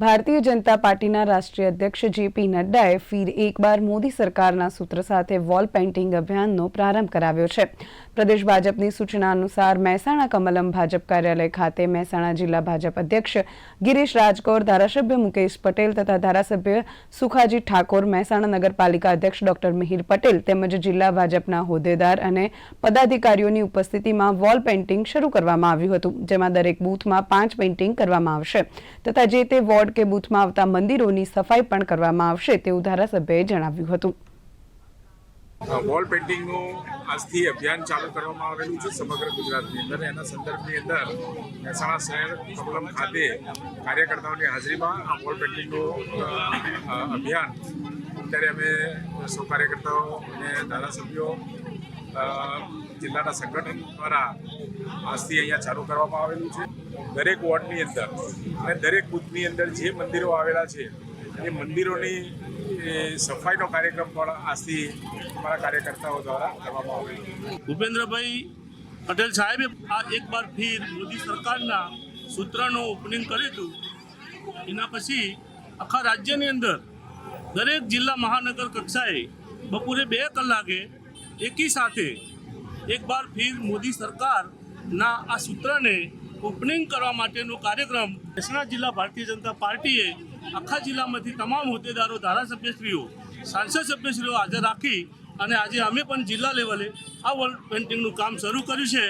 भारतीय जनता पार्टीना राष्ट्रीय अध्यक्ष जेपी नड्डाए फिर एक बार मोदी सरकारना सूत्र साथे वॉल पेइंटिंग अभियाननो प्रारंभ कराव्यो छे। प्रदेश भाजपनी सूचना अनुसार महेसाणा कमलम भाजप कार्यालय खाते महेसाणा जिला भाजप अध्यक्ष गिरीश राजकोर, धारासभ्य मुकेश पटेल तथा धारासभ्य सुखाजी ठाकोर, महेसाणा नगरपालिका अध्यक्ष डॉक्टर मिहिर पटेल तेमज जिला भाजपना होद्देदार अने पदाधिकारीओनी उपस्थितिमां वॉल पेइंटिंग शरू करवामां आव्युं हतुं, जेमां दरेक बूथमां 5 पेइंटिंग करवामां आवशे तथा जे ते वोर्ड के बूथमां आवता मंदिरोनी सफाई पण करवामां आवशे तेवुं धारासभ्यए जणाव्युं हतुं। वॉल पेइंटिंग आज थी अभियान चालू करवामां आवेलुं छे समग्र गुजरातनी अंदर। एना संदर्भनी अंदर महेसाणा शहर कमलम खाते कार्यकर्ताओनी हाजरीमां आ वॉल पेइंटिंगनो अभियान अत्यारे अमे सौ कार्यकर्ताओ अने धारासभ्यो जिल्लाना संगठन द्वारा આજથી અહીંયા ચાલુ કરવામાં આવેલું છે। દરેક વોર્ડની અંદર અને દરેક બૂથની અંદર જે મંદિરો આવેલા છે એ મંદિરોની સફાઈનો કાર્યક્રમ પણ આજથી અમારા કાર્યકર્તાઓ દ્વારા કરવામાં આવેલો છે। भूपेन्द्र भाई पटेल साहेबे आ एक बार फिर मोदी सरकारना सूत्रनो ओपनिंग कर्युं हतुं। एना पछी आखा राज्यनी अंदर दरेक जिल्ला महानगर कक्षाए बपोरे 2 कलाके एकी साथे एक बार फिर मोदी सरकार ना आ सूत्र ने ओपनिंग करवा माटेनो कार्यक्रम महेसाणा जिला भारतीय जनता पार्टीए आखा जिल्लामांथी तमाम होद्देदारो, धारासभ्यश्रीओ, सांसद सभ्यश्रीओ हाजर राखी अने आजे अमे पण जिल्ला लेवले आ वॉल पेइंटिंगनुं काम शरू कर्युं छे।